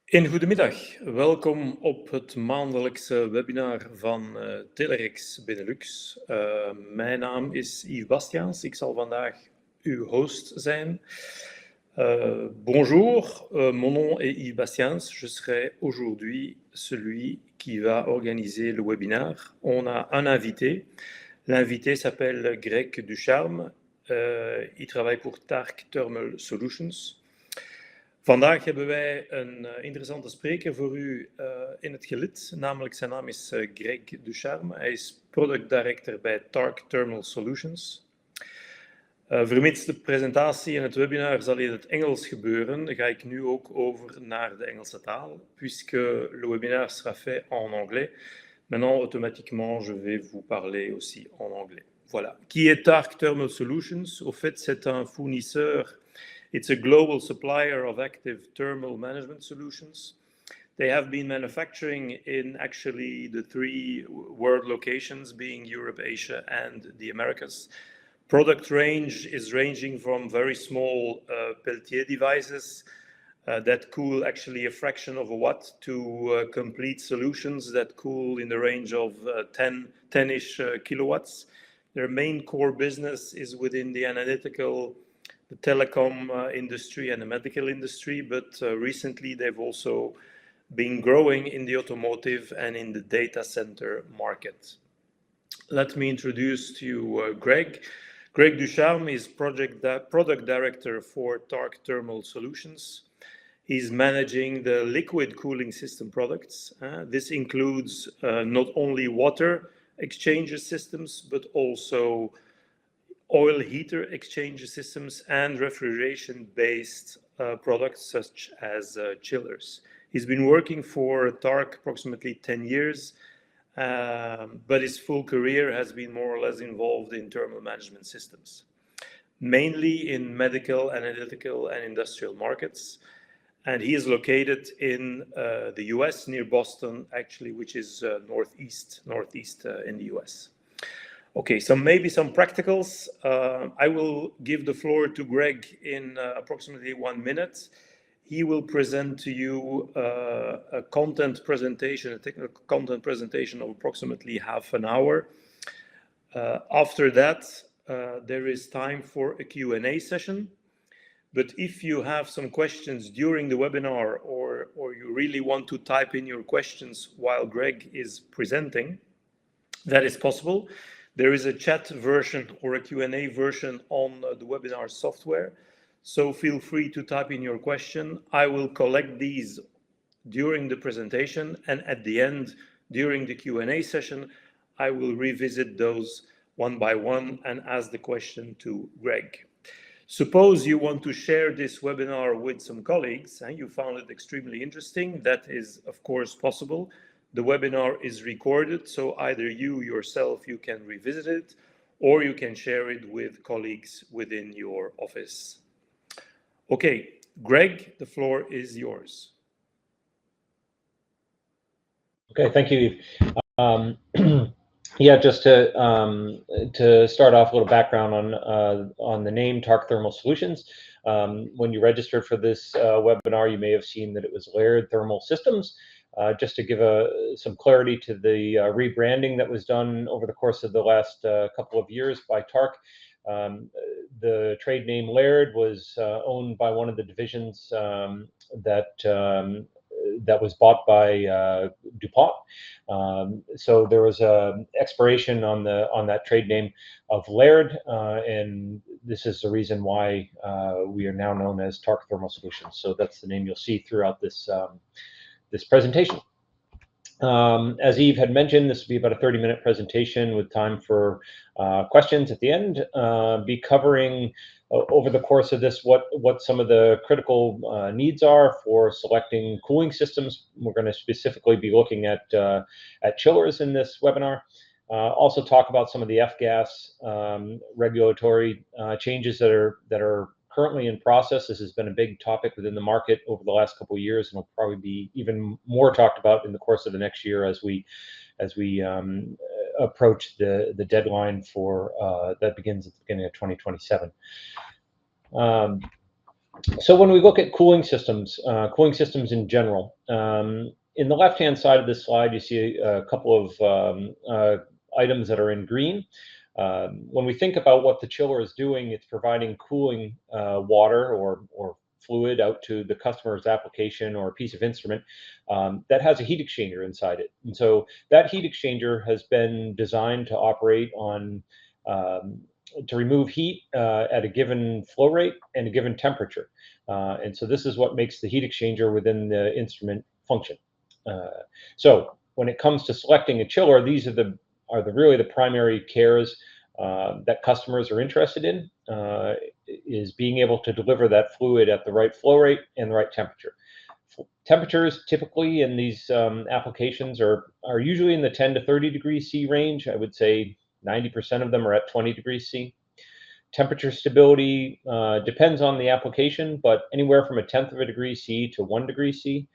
Een goedemiddag, welkom op het maandelijkse webinar van Telerex Benelux. Mijn naam is Yves Bastiaans, ik zal vandaag uw host zijn. Bonjour, mon nom est Yves Bastiaans, je serai aujourd'hui celui qui va organiser le webinaire. On a un invité, l'invité s'appelle Greg Ducharme, il travaille pour TARC Thermal Solutions. Vandaag hebben wij een interessante spreker voor u in het gelid, namelijk zijn naam is Greg Ducharme. Hij is Product Director bij TARC Thermal Solutions. Vermits de presentatie en het webinar zal in het Engels gebeuren, ga ik nu ook over naar de Engelse taal, puisque le webinaire sera fait en anglais. Maintenant, automatiquement, je vais vous parler aussi en anglais. Voilà. Qui est TARC Thermal Solutions? Au fait, c'est un fournisseur. It's a global supplier of active thermal management solutions. They have been manufacturing in actually the 3 world locations, being Europe, Asia, and the Americas. Product range is ranging from very small Peltier devices that cool actually a fraction of a watt to complete solutions that cool in the range of 10-ish kilowatts. Their main core business is within the analytical, the telecom industry and the medical industry, but recently they've also been growing in the automotive and in the data center market. Let me introduce to you Greg. Greg Ducharme is Product Director for TARC Thermal Solutions. He's managing the liquid cooling system products. This includes not only water exchange systems, but also oil heater exchange systems and refrigeration-based products such as chillers. He's been working for TARC approximately 10 years, but his full career has been more or less involved in thermal management systems, mainly in medical, analytical, and industrial markets. And he is located in the US, near Boston, actually, which is northeast in the US. Okay, so maybe some practicals. I will give the floor to Greg in approximately 1 minute. He will present to you a content presentation, a technical content presentation of approximately half an hour. After that, there is time for a Q&A session. But if you have some questions during the webinar or you really want to type in your questions while Greg is presenting, that is possible. There is a chat version or a Q&A version on the webinar software. So feel free to type in your question. I will collect these during the presentation, and at the end, during the Q&A session, I will revisit those one by one and ask the question to Greg. Suppose you want to share this webinar with some colleagues and you found it extremely interesting. That is, of course, possible. The webinar is recorded, so either you yourself, you can revisit it, or you can share it with colleagues within your office. Okay, Greg, the floor is yours. Okay, thank you, Yves. Yeah, just to start off, a little background on the name TARC Thermal Solutions. When you registered for this webinar, you may have seen that it was Laird Thermal Systems. Just to give some clarity to the rebranding that was done over the course of the last couple of years by TARC. The trade name Laird was owned by one of the divisions that was bought by DuPont. So there was an expiration on that trade name of Laird, and this is the reason why we are now known as TARC Thermal Solutions. So that's the name you'll see throughout this this presentation. As Yves had mentioned, this will be about a 30-minute presentation with time for questions at the end. Be covering over the course of this what some of the critical needs are for selecting cooling systems. We're going to specifically be looking at chillers in this webinar. Also talk about some of the F-gas regulatory changes that are currently in process. This has been a big topic within the market over the last couple of years, and will probably be even more talked about in the course of the next year as we approach the deadline for that begins at the beginning of 2027. So when we look at cooling systems in general, in the left-hand side of this slide, you see a couple of items that are in green. When we think about what the chiller is doing, it's providing cooling water or fluid out to the customer's application or a piece of instrument that has a heat exchanger inside it. And so that heat exchanger has been designed to operate on to remove heat at a given flow rate and a given temperature. And so this is what makes the heat exchanger within the instrument function. So when it comes to selecting a chiller, these are really the primary cares that customers are interested in, is being able to deliver that fluid at the right flow rate and the right temperature. Temperatures typically in these applications are usually in the 10 to 30 degrees C range. I would say 90% of them are at 20 degrees C. Temperature stability depends on the application, but anywhere from 1/10 of a degree C to 1 degree C.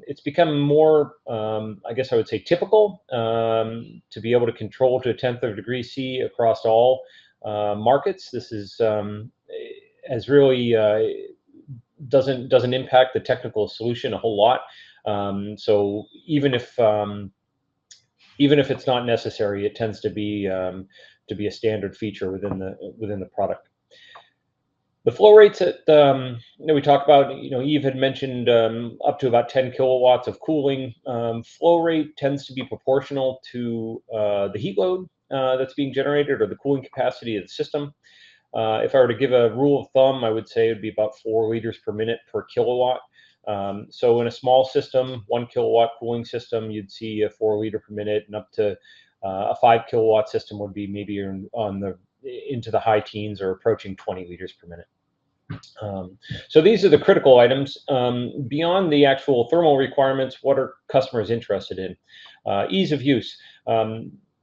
It's become more, I guess I would say, typical to be able to control to 1/10 of a degree C across all markets. This is as really doesn't impact the technical solution a whole lot. So even if it's not necessary, it tends to be a standard feature within the product. The flow rates that we talked about, Eve had mentioned up to about 10 kilowatts of cooling. Flow rate tends to be proportional to the heat load that's being generated or the cooling capacity of the system. If I were to give a rule of thumb, I would say it would be about 4 liters per minute per kilowatt. So in a small system, 1 kilowatt cooling system, you'd see a 4 liter per minute, and up to a 5 kilowatt system would be maybe into the high teens or approaching 20 liters per minute. So these are the critical items. Beyond the actual thermal requirements, what are customers interested in? Ease of use.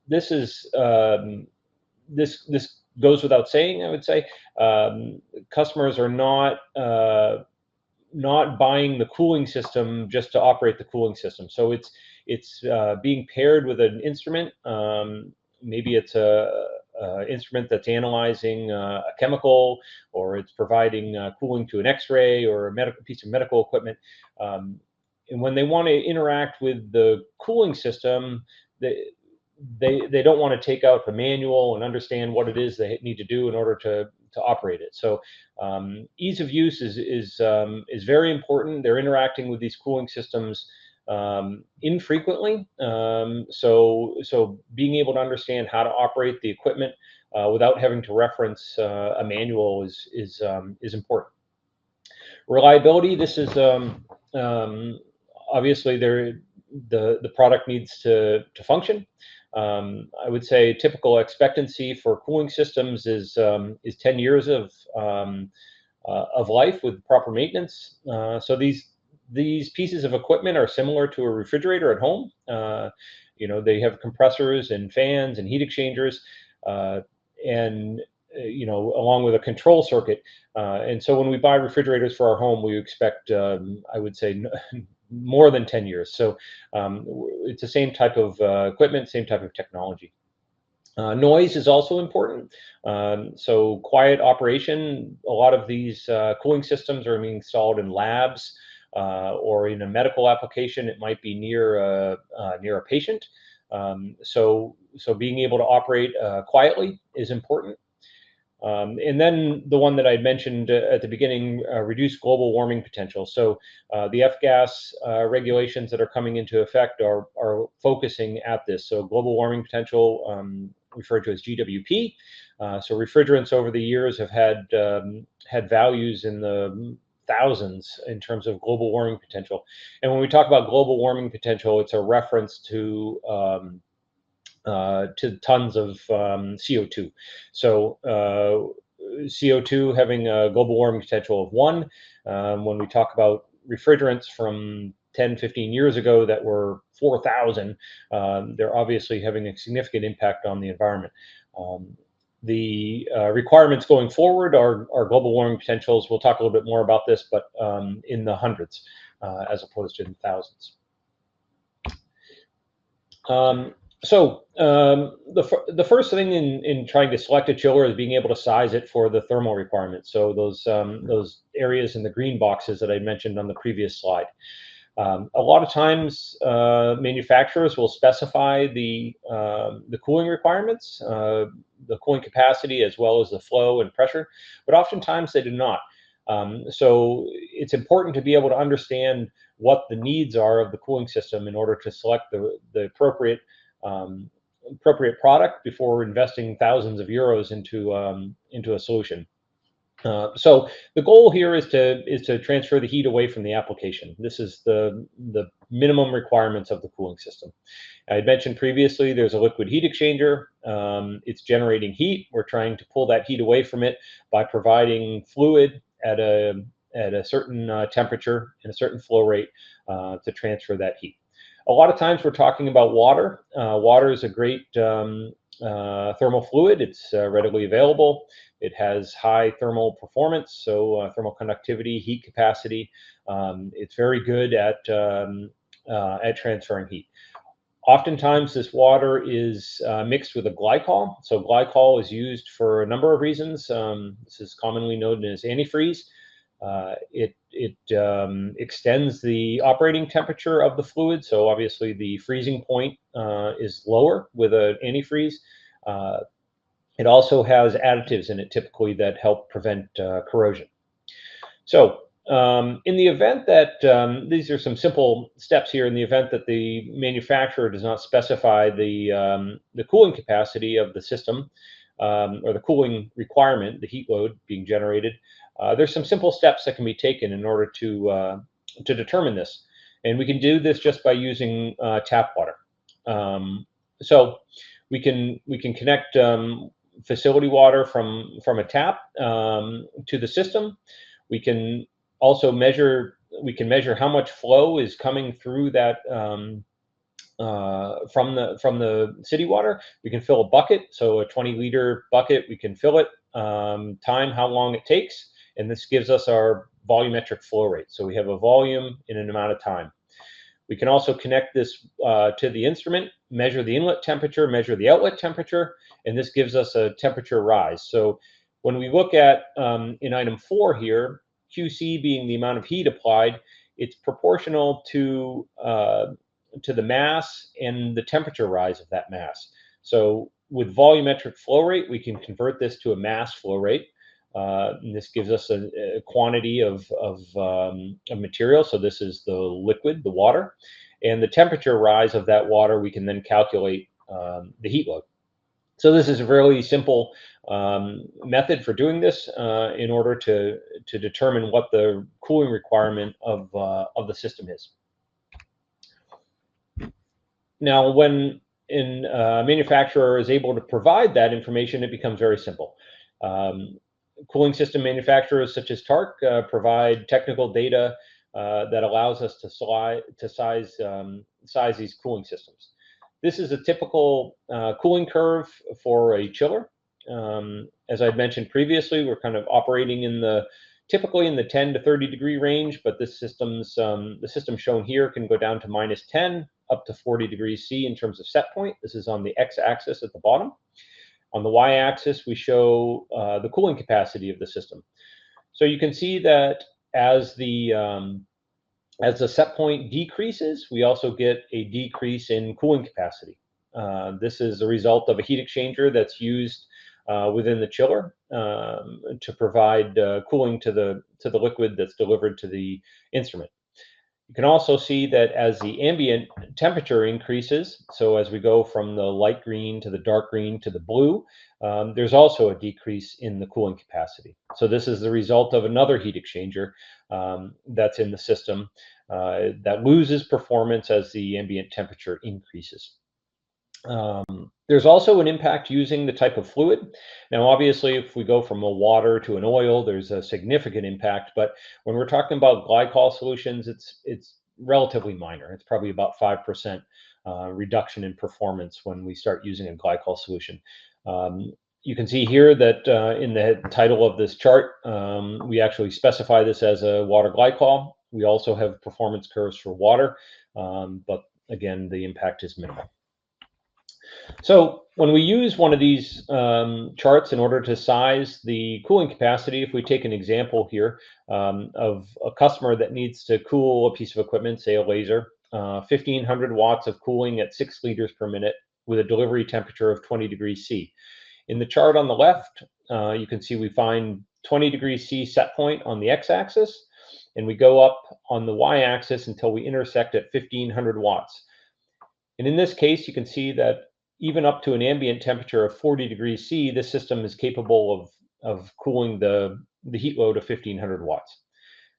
This goes without saying, I would say. Customers are not buying the cooling system just to operate the cooling system. So it's being paired with an instrument. Maybe it's a instrument that's analyzing a chemical, or it's providing cooling to an X-ray or a piece of medical equipment. And when they want to interact with the cooling system, they don't want to take out the manual and understand what it is they need to do in order to operate it. So ease of use is very important. They're interacting with these cooling systems infrequently. So being able to understand how to operate the equipment without having to reference a manual is important. Reliability. This is obviously the product needs to function. I would say typical expectancy for cooling systems is 10 years of life with proper maintenance. So these pieces of equipment are similar to a refrigerator at home. They have compressors and fans and heat exchangers, and along with a control circuit. And so when we buy refrigerators for our home, we expect, I would say, more than 10 years. So it's the same type of equipment, same type of technology. Noise is also important. So quiet operation. A lot of these cooling systems are being installed in labs or in a medical application. It might be near a patient. So being able to operate quietly is important. And then the one that I mentioned at the beginning, reduce global warming potential. So the F-gas regulations that are coming into effect are focusing at this. So global warming potential, referred to as GWP. So refrigerants over the years have had values in the thousands in terms of global warming potential. And when we talk about global warming potential, it's a reference to tons of CO2. So CO2 having a global warming potential of 1. When we talk about refrigerants from 10, 15 years ago that were 4,000, they're obviously having a significant impact on the environment. The requirements going forward are global warming potentials. We'll talk a little bit more about this, but in the hundreds as opposed to in thousands. So the first thing in trying to select a chiller is being able to size it for the thermal requirements. So those areas in the green boxes that I mentioned on the previous slide. A lot of times, manufacturers will specify the cooling requirements, the cooling capacity, as well as the flow and pressure, but oftentimes they do not. So it's important to be able to understand what the needs are of the cooling system in order to select the appropriate product before investing thousands of euros into a solution. So the goal here is to transfer the heat away from the application. This is the minimum requirements of the cooling system. I had mentioned previously there's a liquid heat exchanger. It's generating heat. We're trying to pull that heat away from it by providing fluid at a certain temperature and a certain flow rate to transfer that heat. A lot of times we're talking about water. Water is a great thermal fluid. It's readily available. It has high thermal performance, so thermal conductivity, heat capacity. It's very good at transferring heat. Oftentimes, this water is mixed with a glycol. So glycol is used for a number of reasons. This is commonly known as antifreeze. It extends the operating temperature of the fluid. So obviously the freezing point is lower with an antifreeze. It also has additives in it typically that help prevent corrosion. So in the event that these are some simple steps here, in the event that the manufacturer does not specify the cooling capacity of the system or the cooling requirement, the heat load being generated, there's some simple steps that can be taken in order to determine this. And we can do this just by using tap water. So we can connect facility water from a tap to the system. We can also measure how much flow is coming through that from the city water. We can fill a bucket, so a 20-liter bucket. We can fill it, time how long it takes, and this gives us our volumetric flow rate. So we have a volume in an amount of time. We can also connect this to the instrument, measure the inlet temperature, measure the outlet temperature, and this gives us a temperature rise. So when we look at in item 4 here, QC being the amount of heat applied, it's proportional to the mass and the temperature rise of that mass. So with volumetric flow rate, we can convert this to a mass flow rate. And this gives us a quantity of material. So this is the liquid, the water, and the temperature rise of that water. We can then calculate the heat load. So this is a really simple method for doing this in order to determine what the cooling requirement of the system is. Now, when a manufacturer is able to provide that information, it becomes very simple. Cooling system manufacturers such as TARC provide technical data that allows us to size these cooling systems. This is a typical cooling curve for a chiller. As I mentioned previously, we're kind of operating typically in the 10 to 30 degree range, but the system shown here can go down to -10 up to 40 degrees C in terms of set point. This is on the x-axis at the bottom. On the y-axis, we show the cooling capacity of the system. So you can see that as the set point decreases, we also get a decrease in cooling capacity. This is a result of a heat exchanger that's used within the chiller to provide cooling to the liquid that's delivered to the instrument. You can also see that as the ambient temperature increases, so as we go from the light green to the dark green to the blue, there's also a decrease in the cooling capacity. So this is the result of another heat exchanger that's in the system that loses performance as the ambient temperature increases. There's also an impact using the type of fluid. Now, obviously, if we go from a water to an oil, there's a significant impact. But when we're talking about glycol solutions, it's relatively minor. It's probably about 5% reduction in performance when we start using a glycol solution. You can see here that in the title of this chart, we actually specify this as a water glycol. We also have performance curves for water, but again, the impact is minimal. So when we use one of these charts in order to size the cooling capacity, if we take an example here of a customer that needs to cool a piece of equipment, say a laser, 1500 watts of cooling at 6 liters per minute with a delivery temperature of 20 degrees C. In the chart on the left, you can see we find 20 degrees C set point on the x-axis, and we go up on the y-axis until we intersect at 1500 watts. And in this case, you can see that even up to an ambient temperature of 40 degrees C, this system is capable of cooling the heat load of 1500 watts.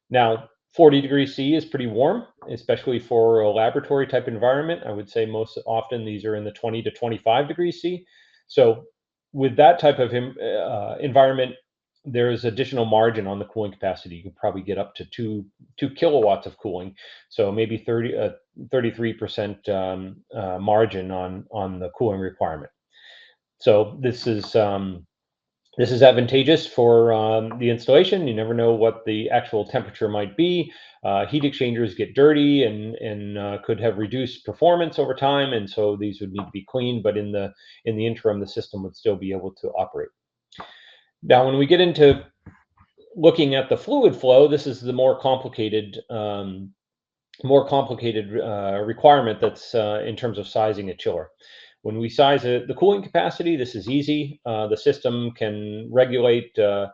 Now, 40 degrees C is pretty warm, especially for a laboratory type environment. I would say most often these are in the 20 to 25 degrees C. So with that type of environment, there is additional margin on the cooling capacity. You can probably get up to two kilowatts of cooling. So maybe 33% margin on the cooling requirement. So this is advantageous for the installation. You never know what the actual temperature might be. Heat exchangers get dirty and could have reduced performance over time, and so these would need to be cleaned. But in the interim, the system would still be able to operate. Now, when we get into looking at the fluid flow, this is the more complicated requirement that's in terms of sizing a chiller. When we size the cooling capacity, this is easy. The system can regulate the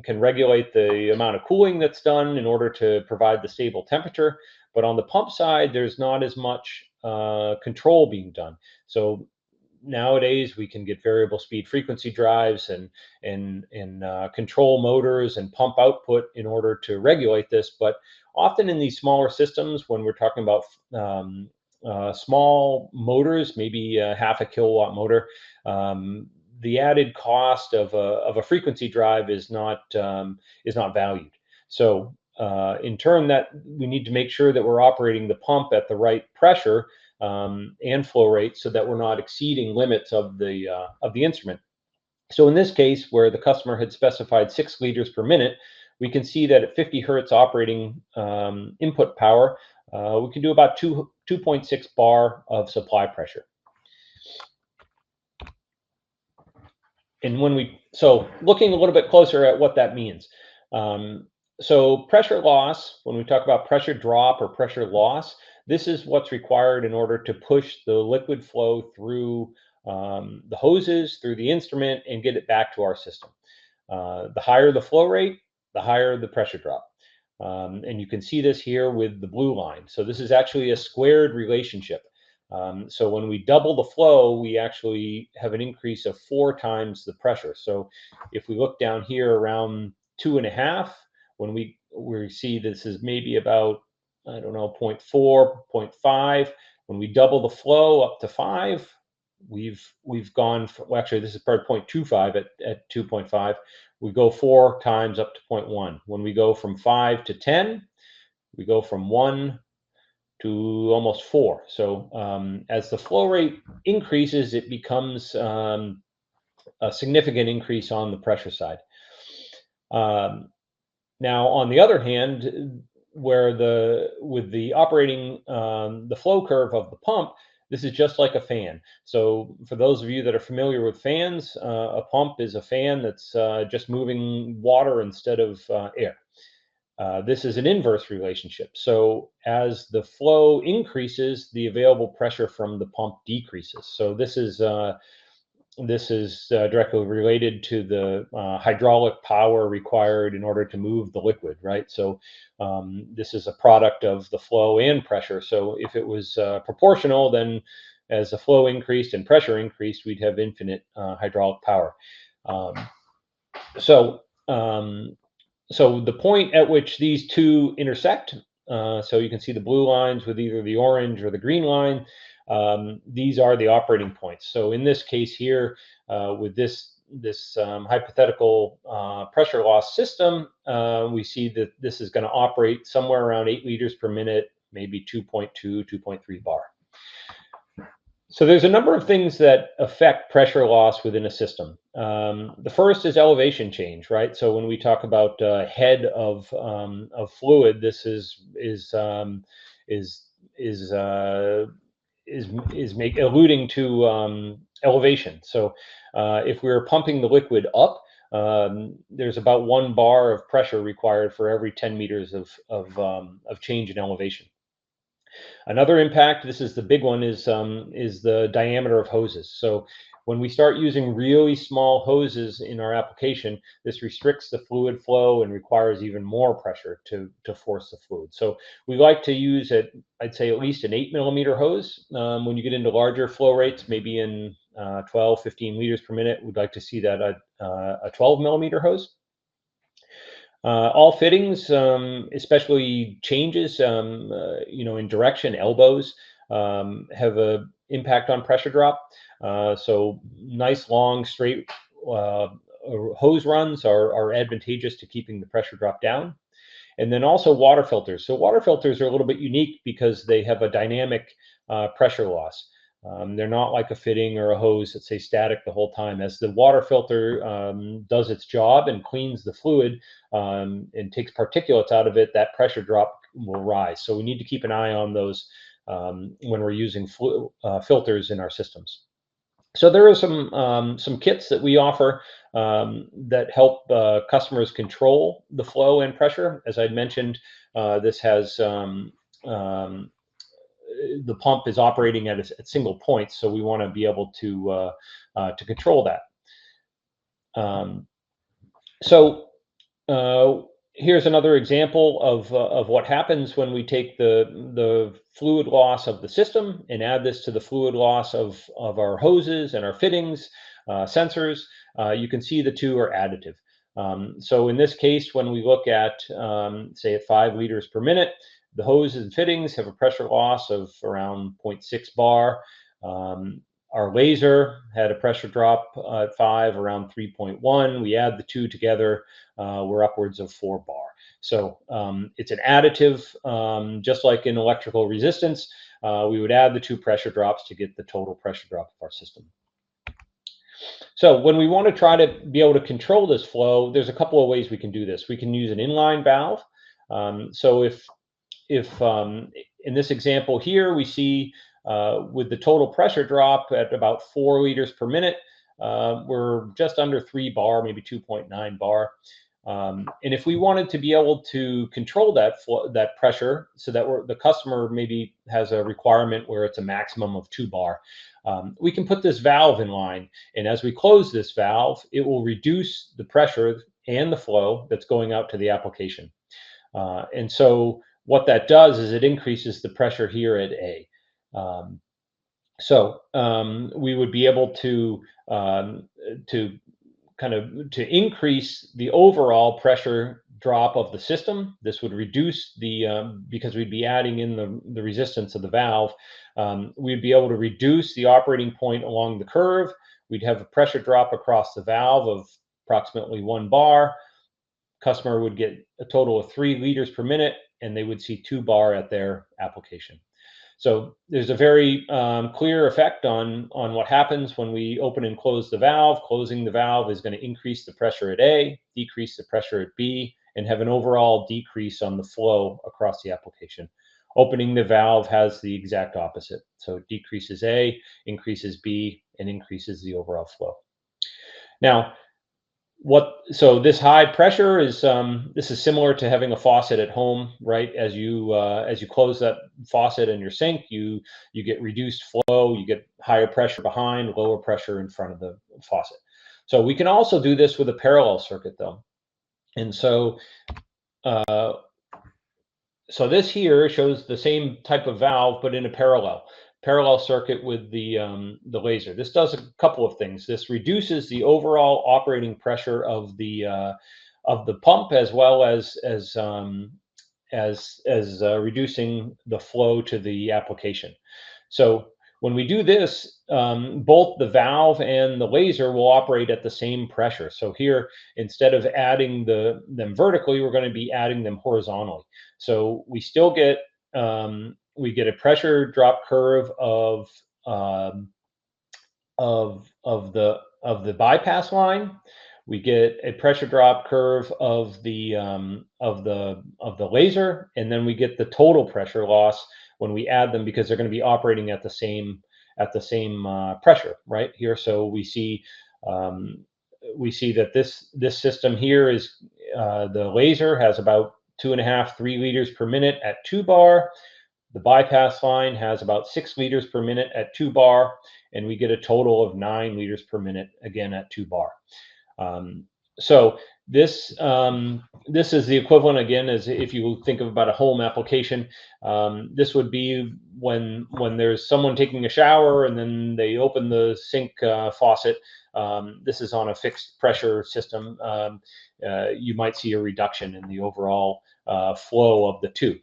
amount of cooling that's done in order to provide the stable temperature. But on the pump side, there's not as much control being done. So nowadays we can get variable speed frequency drives and control motors and pump output in order to regulate this. But often in these smaller systems, when we're talking about small motors, maybe a half a kilowatt motor, the added cost of a frequency drive is not valued. So in turn, that we need to make sure that we're operating the pump at the right pressure and flow rate so that we're not exceeding limits of the instrument. So in this case, where the customer had specified 6 liters per minute, we can see that at 50 hertz operating input power, we can do about 2.6 bar of supply pressure. And so looking a little bit closer at what that means. So pressure loss, when we talk about pressure drop or pressure loss, this is what's required in order to push the liquid flow through the hoses, through the instrument, and get it back to our system. The higher the flow rate, the higher the pressure drop. And you can see this here with the blue line. So this is actually a squared relationship. So when we double the flow, we actually have an increase of 4 times the pressure. So if we look down here around 2.5, when we see this is maybe about, I don't know, 0.4, 0.5. When we double the flow up to 5, we've gone from, well, actually this is part 0.25 at 2.5. We go 4 times up to 0.1. When we go from 5 to 10, we go from 1 to almost 4. So as the flow rate increases, it becomes a significant increase on the pressure side. Now, on the other hand, with the operating the flow curve of the pump, this is just like a fan. So for those of you that are familiar with fans, a pump is a fan that's just moving water instead of air. This is an inverse relationship. So as the flow increases, the available pressure from the pump decreases. So this is directly related to the hydraulic power required in order to move the liquid, right? So this is a product of the flow and pressure. So if it was proportional, then as the flow increased and pressure increased, we'd have infinite hydraulic power. So the point at which these two intersect, so you can see the blue lines with either the orange or the green line, these are the operating points. So in this case here, with this hypothetical pressure loss system, we see that this is going to operate somewhere around 8 liters per minute, maybe 2.2, 2.3 bar. So there's a number of things that affect pressure loss within a system. The first is elevation change, right? So when we talk about head of fluid, this is alluding to elevation. So if we're pumping the liquid up, there's about 1 bar of pressure required for every 10 meters of change in elevation. Another impact, this is the big one, is the diameter of hoses. So when we start using really small hoses in our application, this restricts the fluid flow and requires even more pressure to force the fluid. So we like to use I'd say at least an 8 millimeter hose. When you get into larger flow rates, maybe in 12, 15 liters per minute, we'd like to see that a 12 millimeter hose. All fittings, especially changes, in direction, elbows, have a impact on pressure drop. So nice, long, straight hose runs are advantageous to keeping the pressure drop down. And then also water filters. So water filters are a little bit unique because they have a dynamic pressure loss. They're not like a fitting or a hose that stays static the whole time. As the water filter does its job and cleans the fluid and takes particulates out of it, that pressure drop will rise. So we need to keep an eye on those when we're using filters in our systems. So there are some kits that we offer that help customers control the flow and pressure. As I'd mentioned, this has the pump is operating at single points, so we want to be able to control that. So here's another example of what happens when we take the fluid loss of the system and add this to the fluid loss of our hoses and our fittings, sensors. You can see the two are additive. So in this case, when we look at, say, at 5 liters per minute, the hoses and fittings have a pressure loss of around 0.6 bar. Our laser had a pressure drop at 5, around 3.1. We add the two together, we're upwards of 4 bar. So it's an additive, just like in electrical resistance. We would add the two pressure drops to get the total pressure drop of our system. So when we want to try to be able to control this flow, there's a couple of ways we can do this. We can use an inline valve. So if in this example here, we see with the total pressure drop at about 4 liters per minute, we're just under 3 bar, maybe 2.9 bar. And if we wanted to be able to control that pressure so that the customer maybe has a requirement where it's a maximum of 2 bar, we can put this valve in line. And as we close this valve, it will reduce the pressure and the flow that's going out to the application. And so what that does is it increases the pressure here at A. So we would be able to increase the overall pressure drop of the system. This would reduce because we'd be adding in the resistance of the valve. We'd be able to reduce the operating point along the curve. We'd have a pressure drop across the valve of approximately 1 bar. Customer would get a total of 3 liters per minute, and they would see 2 bar at their application. So there's a very clear effect on what happens when we open and close the valve. Closing the valve is going to increase the pressure at A, decrease the pressure at B, and have an overall decrease on the flow across the application. Opening the valve has the exact opposite. So it decreases A, increases B, and increases the overall flow. Now, so this high pressure is this is similar to having a faucet at home, right? As you close that faucet in your sink, you get reduced flow, you get higher pressure behind, lower pressure in front of the faucet. So we can also do this with a parallel circuit though. And so so this here shows the same type of valve, but in a parallel circuit with the laser. This does a couple of things. This reduces the overall operating pressure of the pump, as well as reducing the flow to the application. So when we do this, both the valve and the laser will operate at the same pressure. So here, instead of adding them vertically, we're going to be adding them horizontally. So we still get a pressure drop curve of the bypass line. We get a pressure drop curve of the laser, and then we get the total pressure loss, when we add them, because they're going to be operating at the same pressure right here. So we see that this system here is the laser has about 2.5, 3 liters per minute at 2 bar. The bypass line has about 6 liters per minute at 2 bar, and we get a total of 9 liters per minute again at 2 bar. So this is the equivalent, again, as if you think of about a home application. This would be when there's someone taking a shower and then they open the sink faucet. This is on a fixed pressure system. You might see a reduction in the overall flow of the two.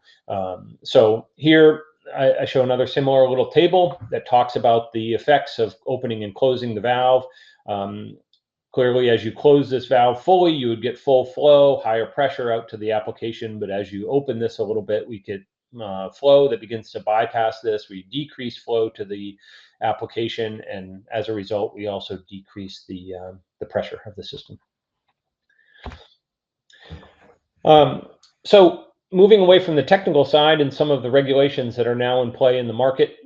So here I show another similar little table that talks about the effects of opening and closing the valve. Clearly, as you close this valve fully, you would get full flow, higher pressure out to the application. But as you open this a little bit, we get flow that begins to bypass this. We decrease flow to the application, and as a result, we also decrease the pressure of the system. So moving away from the technical side and some of the regulations that are now in play in the market,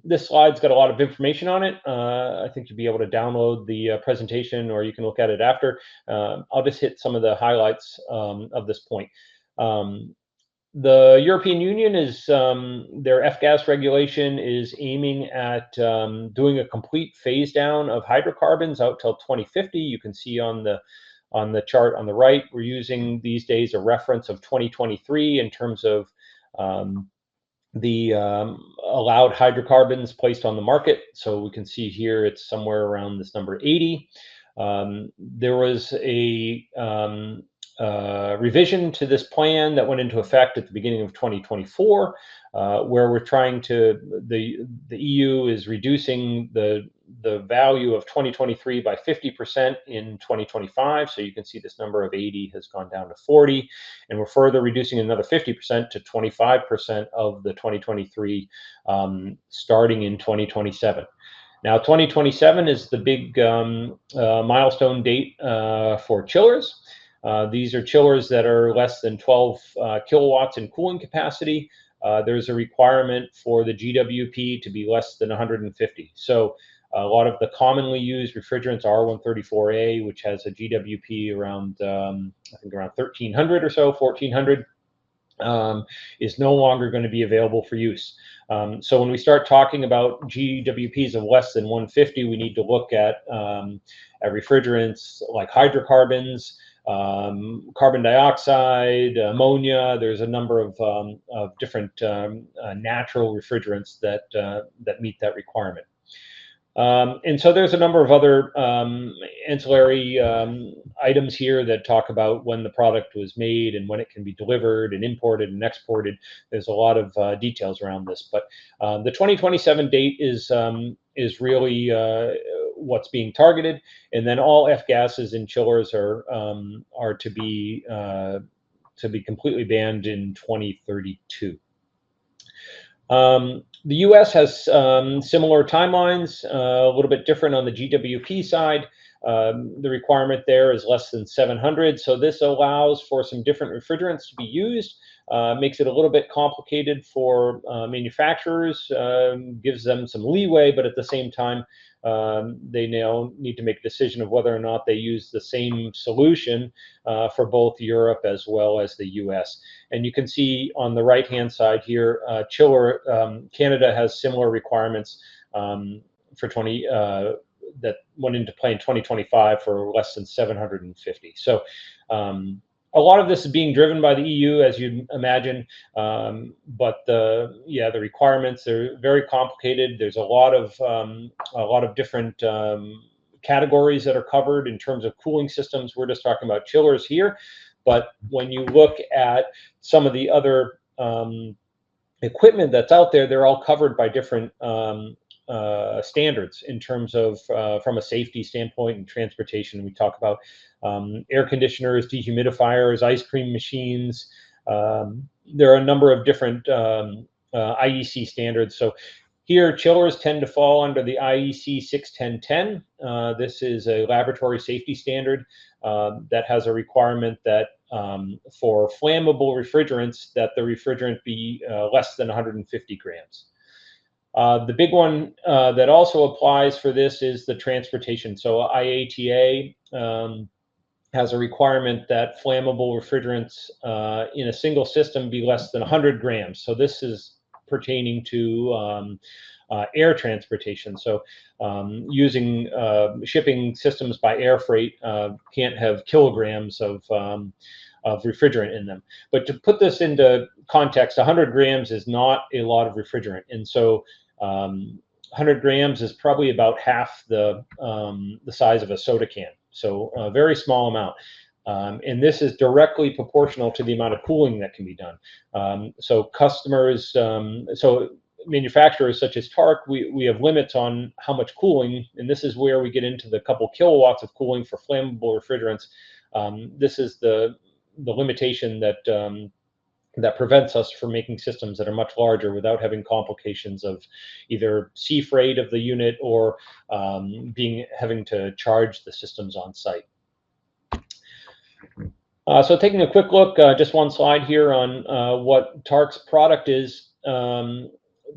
this slide's got a lot of information on it. I think you'll be able to download the presentation, or you can look at it after. I'll just hit some of the highlights of this point. The European Union is, their F-gas regulation is aiming at doing a complete phase down of hydrocarbons out till 2050. You can see on the chart on the right, we're using these days a reference of 2023 in terms of the allowed hydrocarbons placed on the market. So we can see here it's somewhere around this number 80. There was a revision to this plan that went into effect at the beginning of 2024, where we're trying to, the EU is reducing the value of 2023 by 50% in 2025. So you can see this number of 80 has gone down to 40, and we're further reducing another 50% to 25% of the 2023 starting in 2027. Now, 2027 is the big milestone date for chillers. These are chillers that are less than 12 kilowatts in cooling capacity. There's a requirement for the GWP to be less than 150. So a lot of the commonly used refrigerants, R134A, which has a GWP around, I think around 1,300 or so, 1,400, is no longer going to be available for use. So when we start talking about GWPs of less than 150, we need to look at refrigerants like hydrocarbons, carbon dioxide, ammonia. There's a number of different natural refrigerants that meet that requirement. And so there's a number of other ancillary items here that talk about when the product was made and when it can be delivered and imported and exported. There's a lot of details around this, but the 2027 date is really what's being targeted, and then all F-gases in chillers are to be completely banned in 2032. The US has similar timelines, a little bit different on the GWP side. The requirement there is less than 700. So this allows for some different refrigerants to be used, makes it a little bit complicated for manufacturers, gives them some leeway, but at the same time, they now need to make a decision of whether or not they use the same solution for both Europe as well as the US. And you can see on the right-hand side here, chiller, Canada has similar requirements for that went into play in 2025 for less than 750. So a lot of this is being driven by the EU, as you'd imagine, but the requirements are very complicated. There's a lot of different categories that are covered in terms of cooling systems. We're just talking about chillers here, but when you look at some of the other equipment that's out there, they're all covered by different standards in terms of from a safety standpoint and transportation. We talk about air conditioners, dehumidifiers, ice cream machines. There are a number of different IEC standards. So here, chillers tend to fall under the IEC 61010. This is a laboratory safety standard that has a requirement that for flammable refrigerants that the refrigerant be less than 150 grams. The big one that also applies for this is the transportation. So IATA has a requirement that flammable refrigerants in a single system be less than 100 grams. So this is pertaining to air transportation. So using shipping systems by air freight can't have kilograms of refrigerant in them. But to put this into context, 100 grams is not a lot of refrigerant. And so 100 grams is probably about half the size of a soda can. So a very small amount. And this is directly proportional to the amount of cooling that can be done. So customers, so manufacturers such as TARC, we have limits on how much cooling, and this is where we get into the couple kilowatts of cooling for flammable refrigerants. This is the limitation that prevents us from making systems that are much larger without having complications of either sea freight of the unit or having to charge the systems on site. So taking a quick look, just one slide here on what TARC's product is.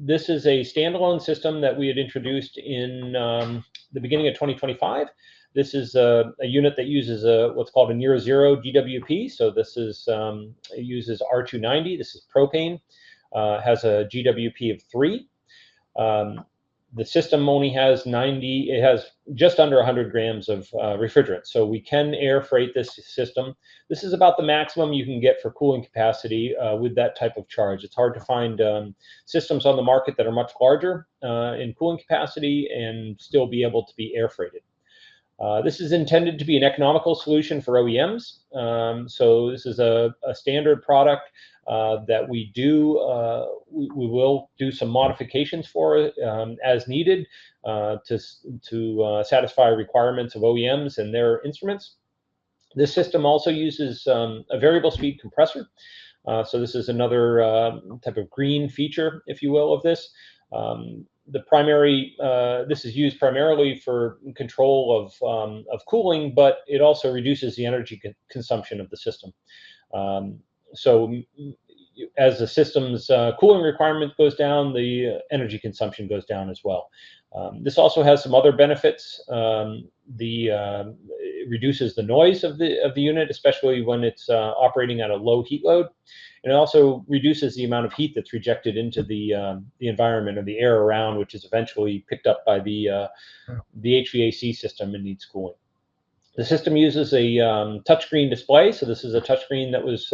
This is a standalone system that we had introduced in the beginning of 2025. This is a unit that uses what's called a near zero GWP. So this is it uses R290. This is propane. Has a GWP of 3. The system only has it has just under 100 grams of refrigerant. So we can air freight this system. This is about the maximum you can get for cooling capacity with that type of charge. It's hard to find systems on the market that are much larger in cooling capacity and still be able to be air freighted. This is intended to be an economical solution for OEMs. So this is a standard product that we will do some modifications for as needed to satisfy requirements of OEMs and their instruments. This system also uses a variable speed compressor. So this is another type of green feature, if you will, of this. This is used primarily for control of cooling, but it also reduces the energy consumption of the system. So as the system's cooling requirement goes down, the energy consumption goes down as well. This also has some other benefits. It reduces the noise of the unit, especially when it's operating at a low heat load. And it also reduces the amount of heat that's rejected into the environment or the air around, which is eventually picked up by the HVAC system and needs cooling. The system uses a touchscreen display. So this is a touchscreen that was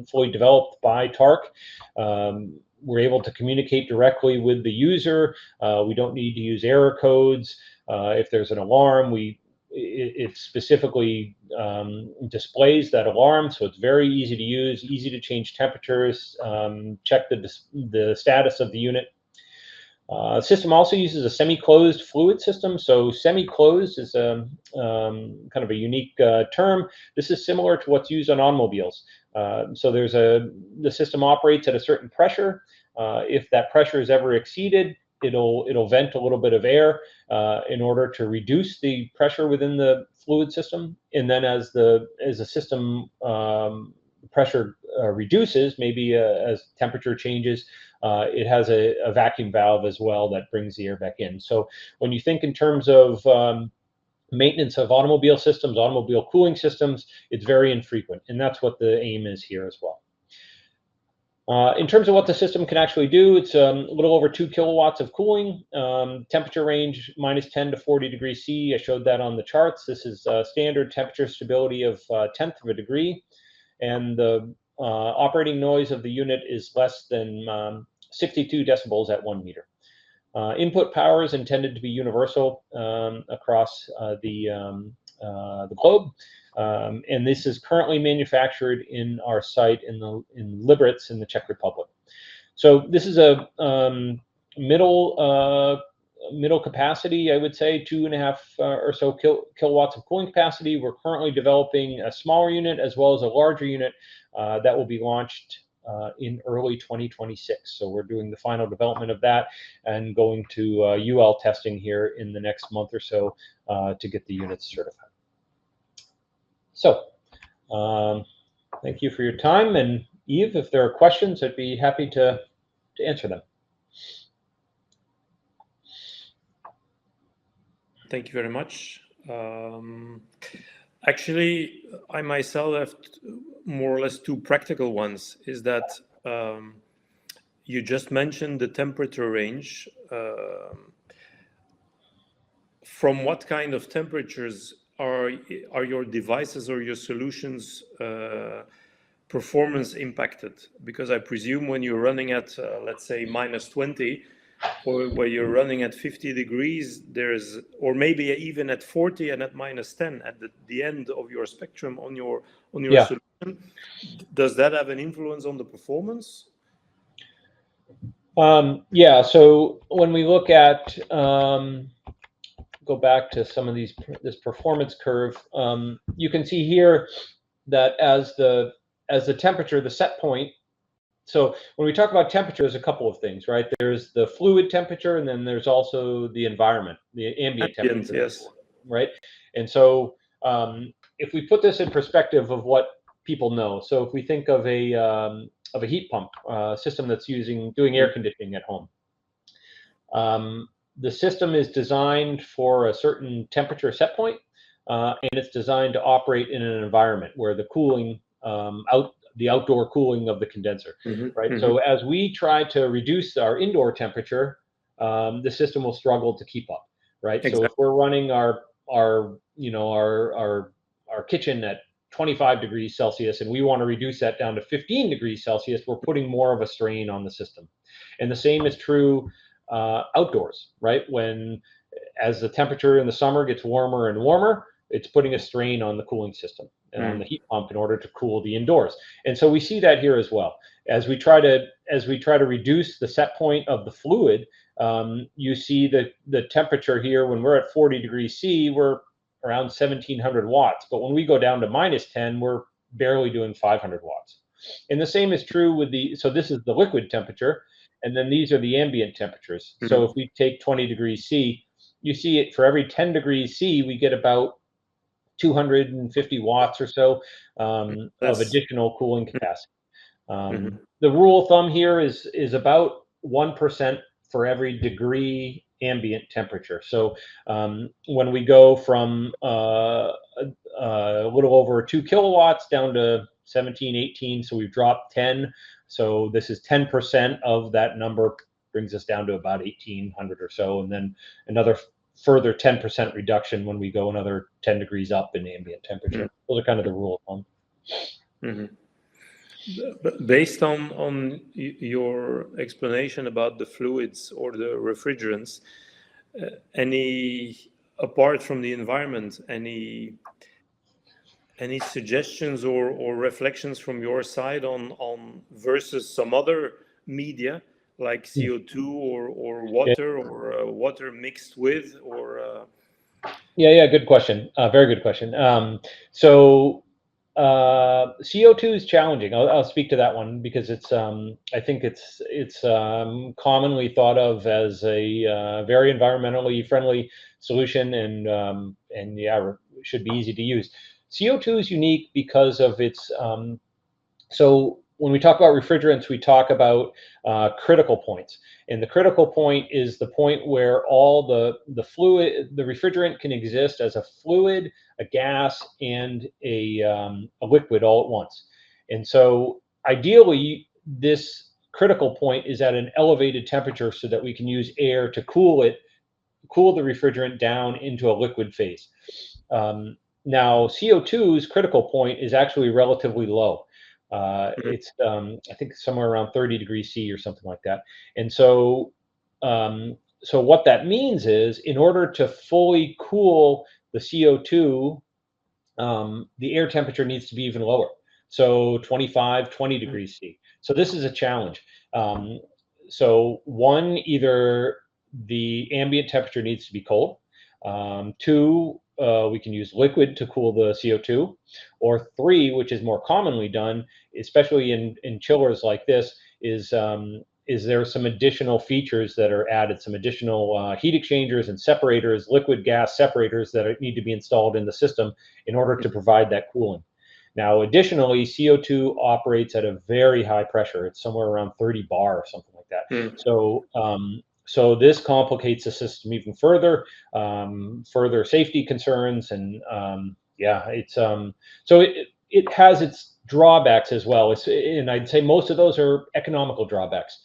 fully developed by TARC. We're able to communicate directly with the user. We don't need to use error codes. If there's an alarm, it specifically displays that alarm, so it's very easy to use, easy to change temperatures, check the status of the unit. The system also uses a semi-closed fluid system. So semi-closed is a kind of a unique term. This is similar to what's used on automobiles. So the system operates at a certain pressure. If that pressure is ever exceeded, it'll vent a little bit of air in order to reduce the pressure within the fluid system. And then as the system pressure reduces, maybe as temperature changes, it has a vacuum valve as well that brings the air back in. So when you think in terms of maintenance of automobile systems, automobile cooling systems, it's very infrequent. And that's what the aim is here as well. In terms of what the system can actually do, it's a little over 2 kilowatts of cooling, temperature range -10 to 40 degrees C. I showed that on the charts. This is standard temperature stability of 1/10 of a degree. And the operating noise of the unit is less than 62 decibels at 1 meter. Input power is intended to be universal across the globe. And this is currently manufactured in our site in Liberec in the Czech Republic. So this is a middle capacity, I would say 2.5 or so kilowatts of cooling capacity. We're currently developing a smaller unit as well as a larger unit that will be launched in early 2026. So we're doing the final development of that and going to UL testing here in the next month or so to get the units certified. So Thank you for your time. And Yves, if there are questions, I'd be happy to answer them. Thank you very much. Actually, I myself have more or less two practical ones. Is that you just mentioned the temperature range. From what kind of temperatures are your devices or your solutions performance impacted? Because I presume when you're running at, let's say, -20, or where you're running at 50 degrees, there's, or maybe even at 40 and at -10 at the end of your spectrum on your Yeah. solution, does that have an influence on the performance? Yeah. So when we look at go back to some of this performance curve, you can see here that as the temperature, the set point. So when we talk about temperature, there's a couple of things, right? There's the fluid temperature, and then there's also the environment, the ambient Ambient, temperature, yes. right? And so if we put this in perspective of what people know, so if we think of a heat pump system that's doing air conditioning at home, the system is designed for a certain temperature set point, and it's designed to operate in an environment where the cooling the outdoor cooling of the condenser, right? So as we try to reduce our indoor temperature, the system will struggle to keep up, right? Exactly. So if we're running our kitchen at 25 degrees Celsius and we want to reduce that down to 15 degrees Celsius, we're putting more of a strain on the system. And the same is true outdoors, right? As the temperature in the summer gets warmer and warmer, it's putting a strain on the cooling system and on the heat pump in order to cool the indoors. And so we see that here as well. As we try to reduce the set point of the fluid, you see the temperature here when we're at 40 degrees C, we're around 1700 watts. But when we go down to -10, we're barely doing 500 watts. And the same is true with so this is the liquid temperature, and then these are the ambient temperatures. So if we take 20 degrees C, you see it for every 10 degrees C, we get about 250 watts or so of additional cooling capacity. The rule of thumb here is about 1% for every degree ambient temperature. So when we go from a little over 2 kilowatts down to 17, 18, so we've dropped 10. So this is 10% of that number, brings us down to about 1800 or so, and then another further 10% reduction when we go another 10 degrees up in ambient temperature. Those are kind of the rule of thumb. Based on your explanation about the fluids or the refrigerants, apart from the environment, any suggestions or reflections from your side on versus some other media like CO2 or water, or water mixed with, or Yeah, good question. Very good question. So CO2 is challenging. I'll speak to that one because I think it's commonly thought of as a very environmentally friendly solution, and yeah, should be easy to use. CO2 is unique because of its so when we talk about refrigerants, we talk about critical points. And the critical point is the point where all the fluid, the refrigerant can exist as a fluid, a gas, and a liquid all at once. And so ideally, this critical point is at an elevated temperature so that we can use air to cool the refrigerant down into a liquid phase. Now, CO2's critical point is actually relatively low. It's I think somewhere around 30 degrees C or something like that. And so what that means is, in order to fully cool the CO2, the air temperature needs to be even lower. So 25, 20 degrees C. So this is a challenge. So one, either the ambient temperature needs to be cold. Two, we can use liquid to cool the CO2. Or three, which is more commonly done, especially in chillers like this, is there some additional features that are added, some additional heat exchangers and separators, liquid gas separators that need to be installed in the system in order to provide that cooling. Now, additionally, CO2 operates at a very high pressure. It's somewhere around 30 bar or something like that. So this complicates the system even further, further safety concerns, and so it has its drawbacks as well. And I'd say most of those are economical drawbacks.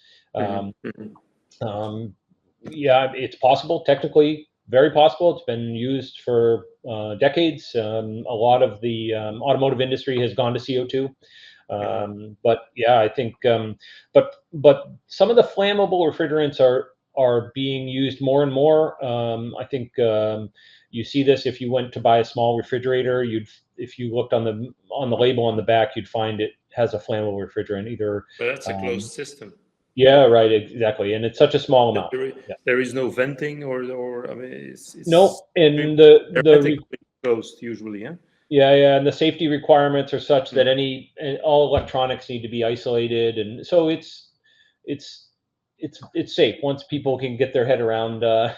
It's possible, technically, very possible. It's been used for decades. A lot of the automotive industry has gone to CO2. But yeah, I think, but some of the flammable refrigerants are being used more and more. I think you see this if you went to buy a small refrigerator. If you looked on the label on the back, you'd find it has a flammable refrigerant. Either. But that's a closed system. Yeah, right, exactly, and it's such a small amount. There is no venting, or I mean, it's no, and closed usually, yeah. Yeah, and the safety requirements are such that all electronics need to be isolated, and so it's safe once people can get their head around. I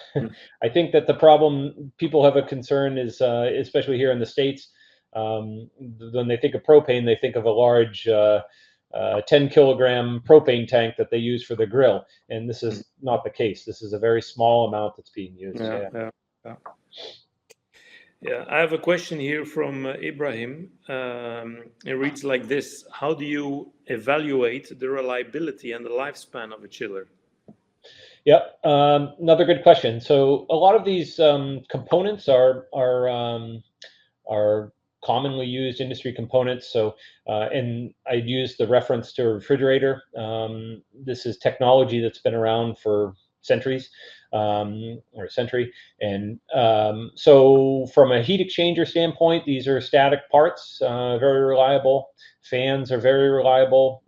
think that the problem people have a concern is, especially here in the States, when they think of propane, they think of a large 10-kilogram propane tank that they use for the grill, and this is not the case. This is a very small amount that's being used. Yeah, I have a question here from Ibrahim. It reads like this: how do you evaluate the reliability and the lifespan of a chiller? Yeah, another good question. So a lot of these components are commonly used industry components. So, and I'd use the reference to a refrigerator. This is technology that's been around for centuries, or a century. And so from a heat exchanger standpoint, these are static parts, very reliable. Fans are very reliable.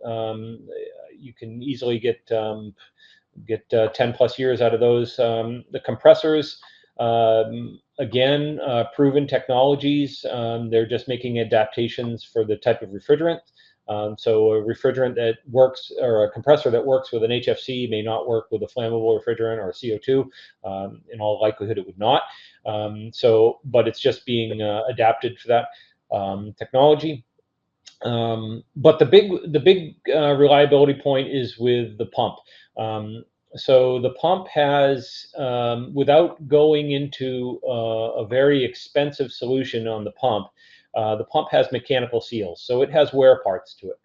You can easily get 10 plus years out of those. The compressors, again, proven technologies. They're just making adaptations for the type of refrigerant. So a refrigerant that works, or a compressor that works with an HFC may not work with a flammable refrigerant or a CO2. In all likelihood, it would not. But it's just being adapted for that technology. But the big reliability point is with the pump. So the pump has, without going into a very expensive solution on the pump has mechanical seals. So it has wear parts to it.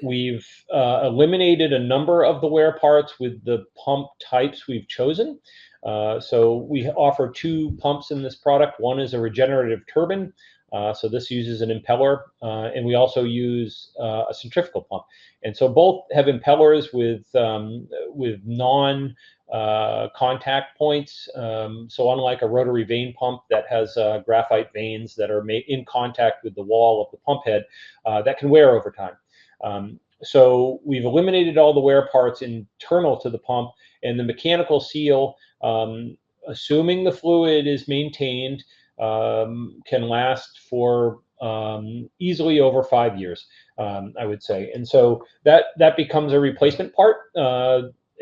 We've eliminated a number of the wear parts with the pump types we've chosen. So we offer two pumps in this product. One is a regenerative turbine. So this uses an impeller, and we also use a centrifugal pump. And so both have impellers with non-contact points. So unlike a rotary vane pump that has graphite vanes that are made in contact with the wall of the pump head, that can wear over time. So we've eliminated all the wear parts internal to the pump, and the mechanical seal, assuming the fluid is maintained, can last for easily over 5 years, I would say. And so that becomes a replacement part.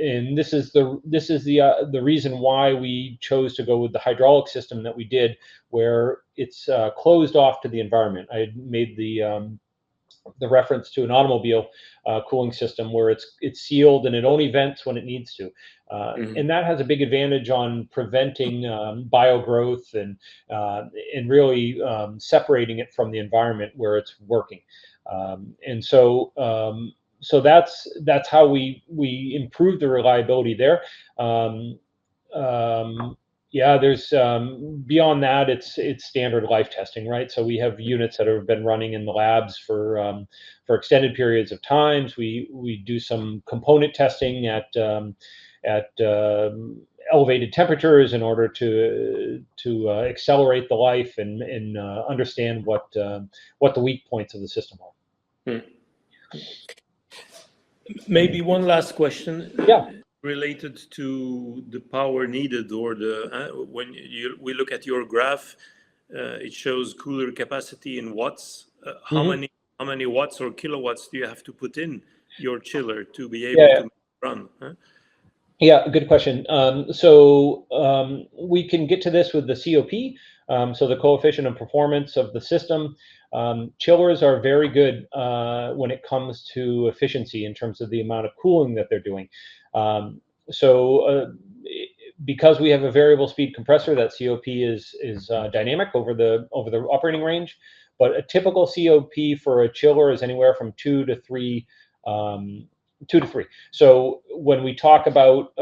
And this is the reason why we chose to go with the hydraulic system that we did, where it's closed off to the environment. I had made the reference to an automobile cooling system where it's sealed and it only vents when it needs to. And that has a big advantage on preventing biogrowth and really separating it from the environment where it's working. And so that's how we improve the reliability there. There's beyond that, it's standard life testing, right? So we have units that have been running in the labs for extended periods of times. We do some component testing at elevated temperatures in order to accelerate the life and understand what the weak points of the system are. Maybe one last question. Yeah. Related to the power needed, or when we look at your graph, it shows cooler capacity in watts. How many watts or kilowatts do you have to put in your chiller to be able to run? Yeah, good question. So we can get to this with the COP, so the coefficient of performance of the system. Chillers are very good when it comes to efficiency in terms of the amount of cooling that they're doing. So because we have a variable speed compressor, that COP is dynamic over the operating range. But a typical COP for a chiller is anywhere from 2 to 3. 2 to 3. So when we talk about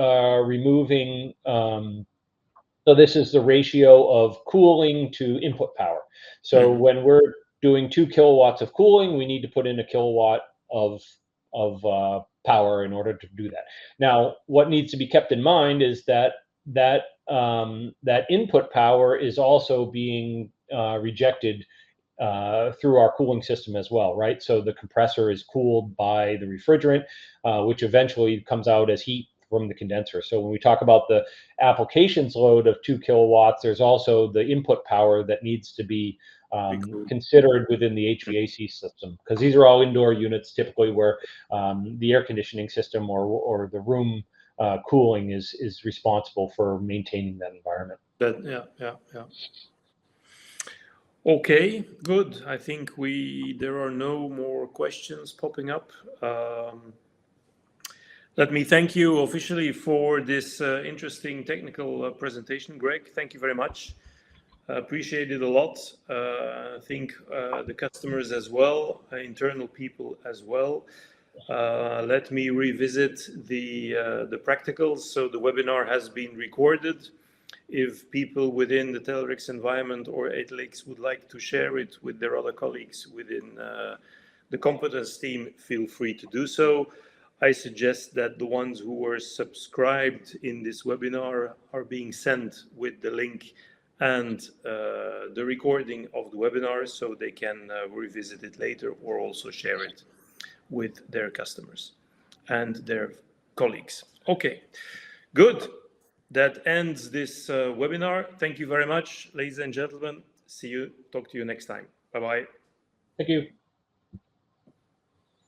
removing, so this is the ratio of cooling to input power. So when we're doing 2 kilowatts of cooling, we need to put in a kilowatt of power in order to do that. Now, what needs to be kept in mind is that that input power is also being rejected through our cooling system as well, right? So the compressor is cooled by the refrigerant, which eventually comes out as heat from the condenser. So when we talk about the applications load of 2 kilowatts, there's also the input power that needs to be considered within the HVAC system, because these are all indoor units typically where the air conditioning system or the room cooling is responsible for maintaining that environment. Yeah. Okay, good. I think there are no more questions popping up. Let me thank you officially for this interesting technical presentation, Greg. Thank you very much. Appreciate it a lot. I think the customers as well, internal people as well. Let me revisit the practicals. So the webinar has been recorded. If people within the Telerex environment or Telerex would like to share it with their other colleagues within the competence team, feel free to do so. I suggest that the ones who were subscribed in this webinar are being sent with the link and the recording of the webinar so they can revisit it later or also share it with their customers and their colleagues. Okay, good. That ends this webinar. Thank you very much, ladies and gentlemen. See you. Talk to you next time. Bye-bye. Thank you.